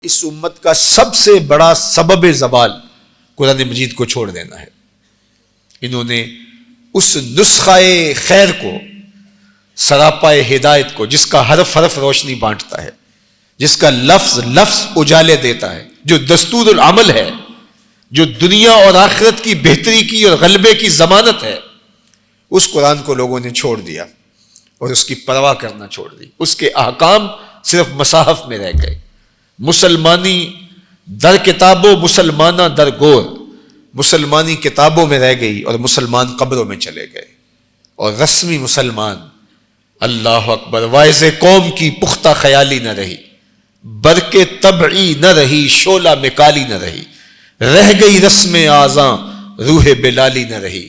اس امت کا سب سے بڑا سبب زوال قرآن مجید کو چھوڑ دینا ہے۔ انہوں نے اس نسخہ خیر کو، سراپا ہدایت کو، جس کا حرف حرف روشنی بانٹتا ہے، جس کا لفظ لفظ اجالے دیتا ہے، جو دستور العمل ہے، جو دنیا اور آخرت کی بہتری کی اور غلبے کی ضمانت ہے، اس قرآن کو لوگوں نے چھوڑ دیا اور اس کی پرواہ کرنا چھوڑ دی۔ اس کے احکام صرف مصاحف میں رہ گئے۔ مسلمانی در کتابوں مسلمانہ در گور، مسلمانی کتابوں میں رہ گئی اور مسلمان قبروں میں چلے گئے، اور رسمی مسلمان اللہ اکبر واعظ قوم کی پختہ خیالی نہ رہی، برق طبعی نہ رہی، شعلہ مکالی نہ رہی، رہ گئی رسم آزاں روح بلالی نہ رہی،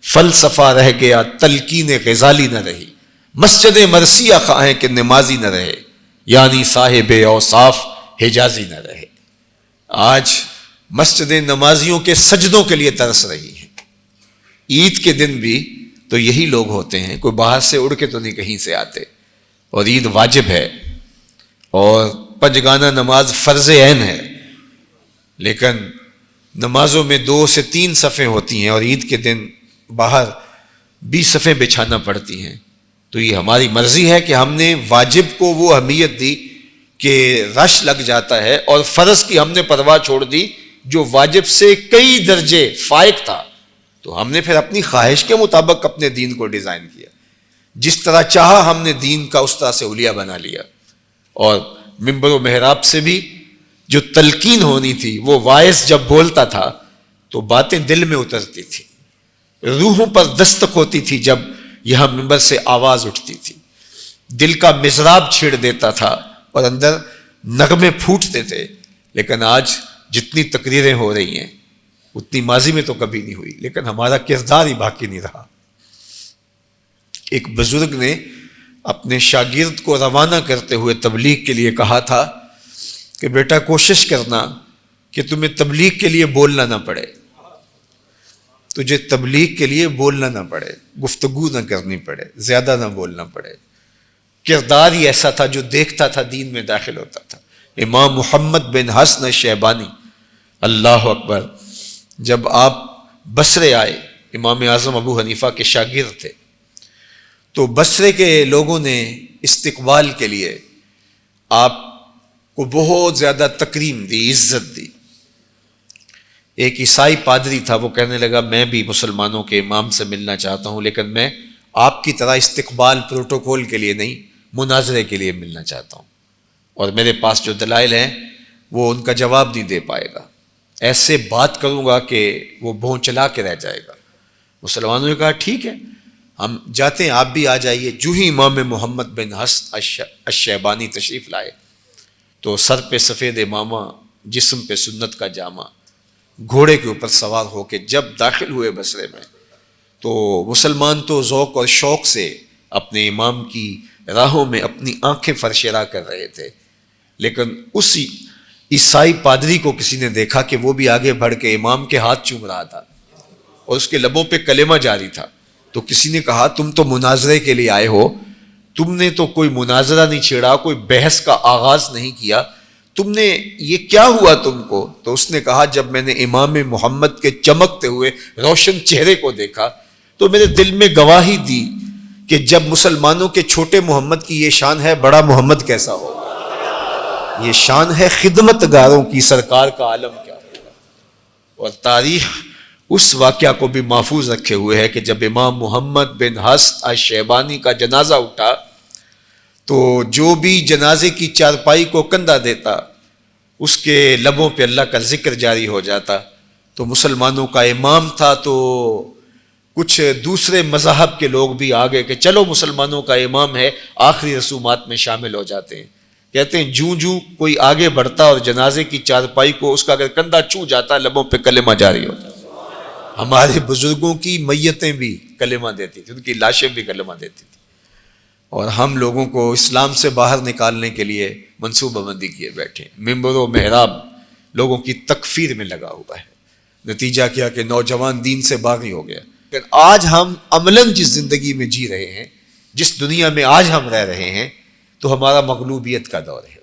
فلسفہ رہ گیا تلقین غزالی نہ رہی، مسجد مرثیہ خواہیں کہ نمازی نہ رہے، یعنی صاحب اوصاف حجازی نہ رہے۔ آج مسجد نمازیوں کے سجدوں کے لیے ترس رہی ہیں۔ عید کے دن بھی تو یہی لوگ ہوتے ہیں، کوئی باہر سے اڑ کے تو نہیں کہیں سے آتے، اور عید واجب ہے اور پنجگانہ نماز فرض عین ہے، لیکن نمازوں میں 2 سے 3 صفیں ہوتی ہیں اور عید کے دن باہر 20 صفیں بچھانا پڑتی ہیں۔ تو یہ ہماری مرضی ہے کہ ہم نے واجب کو وہ اہمیت دی کہ رش لگ جاتا ہے، اور فرض کی ہم نے پرواہ چھوڑ دی جو واجب سے کئی درجے فائق تھا۔ تو ہم نے پھر اپنی خواہش کے مطابق اپنے دین کو ڈیزائن کیا، جس طرح چاہا ہم نے دین کا اس طرح سے حلیہ بنا لیا، اور منبر و محراب سے بھی جو تلقین ہونی تھی، وہ واعظ جب بولتا تھا تو باتیں دل میں اترتی تھی، روحوں پر دستک ہوتی تھی، جب یہاں منبر سے آواز اٹھتی تھی، دل کا مضراب چھیڑ دیتا تھا اور اندر نغمے پھوٹتے تھے۔ لیکن آج جتنی تقریریں ہو رہی ہیں اتنی ماضی میں تو کبھی نہیں ہوئی، لیکن ہمارا کردار ہی باقی نہیں رہا۔ ایک بزرگ نے اپنے شاگرد کو روانہ کرتے ہوئے تبلیغ کے لیے کہا تھا کہ بیٹا کوشش کرنا کہ تمہیں تبلیغ کے لیے بولنا نہ پڑے، تجھے تبلیغ کے لیے بولنا نہ پڑے، گفتگو نہ کرنی پڑے، زیادہ نہ بولنا پڑے۔ کردار ہی ایسا تھا جو دیکھتا تھا دین میں داخل ہوتا تھا۔ امام محمد بن حسن شیبانی، اللہ اکبر، جب آپ بصرے آئے، امام اعظم ابو حنیفہ کے شاگرد تھے، تو بصرے کے لوگوں نے استقبال کے لیے آپ کو بہت زیادہ تکریم دی، عزت دی۔ ایک عیسائی پادری تھا، وہ کہنے لگا میں بھی مسلمانوں کے امام سے ملنا چاہتا ہوں، لیکن میں آپ کی طرح استقبال پروٹوکول کے لیے نہیں، مناظرے کے لیے ملنا چاہتا ہوں، اور میرے پاس جو دلائل ہیں وہ ان کا جواب نہیں دے پائے گا، ایسے بات کروں گا کہ وہ بھونچلا کے رہ جائے گا۔ مسلمانوں نے کہا ٹھیک ہے، ہم جاتے ہیں، آپ بھی آ جائیے۔ جو ہی امام محمد بن حسن الشیبانی تشریف لائے تو سر پہ سفید امامہ، جسم پہ سنت کا جامہ، گھوڑے کے اوپر سوار ہو کے جب داخل ہوئے بصرے میں، تو مسلمان تو ذوق اور شوق سے اپنے امام کی راہوں میں اپنی آنکھیں فرشیرا کر رہے تھے، لیکن اسی عیسائی پادری کو کسی نے دیکھا کہ وہ بھی آگے بڑھ کے امام کے ہاتھ چوم رہا تھا اور اس کے لبوں پہ کلمہ جاری تھا۔ تو کسی نے کہا تم تو مناظرے کے لیے آئے ہو، تم نے تو کوئی مناظرہ نہیں چھیڑا، کوئی بحث کا آغاز نہیں کیا، تم نے یہ کیا ہوا تم کو؟ تو اس نے کہا جب میں نے امام محمد کے چمکتے ہوئے روشن چہرے کو دیکھا تو میرے دل میں گواہی دی کہ جب مسلمانوں کے چھوٹے محمد کی یہ شان ہے، بڑا محمد کیسا ہوگا؟ یہ شان ہے خدمت گاروں کی، سرکار کا عالم کیا ہوگا؟ اور تاریخ اس واقعہ کو بھی محفوظ رکھے ہوئے ہے کہ جب امام محمد بن حسن الشیبانی کا جنازہ اٹھا تو جو بھی جنازے کی چارپائی کو کندھا دیتا اس کے لبوں پہ اللہ کا ذکر جاری ہو جاتا۔ تو مسلمانوں کا امام تھا تو کچھ دوسرے مذہب کے لوگ بھی آگے کہ چلو مسلمانوں کا امام ہے، آخری رسومات میں شامل ہو جاتے ہیں۔ کہتے ہیں جوں جوں کوئی آگے بڑھتا اور جنازے کی چارپائی کو اس کا اگر کندھا چھو جاتا، لبوں پہ کلمہ جاری ہو جاتا۔ ہمارے بزرگوں کی میتیں بھی کلمہ دیتی تھی، ان کی لاشیں بھی کلمہ دیتی تھی، اور ہم لوگوں کو اسلام سے باہر نکالنے کے لیے منصوبہ بندی کیے بیٹھے ہیں۔ منبر و محراب لوگوں کی تکفیر میں لگا ہوا ہے، نتیجہ کیا کہ نوجوان دین سے باغی ہو گیا۔ لیکن آج ہم عملاً جس زندگی میں جی رہے ہیں، جس دنیا میں آج ہم رہ رہے ہیں، تو ہمارا مغلوبیت کا دور ہے۔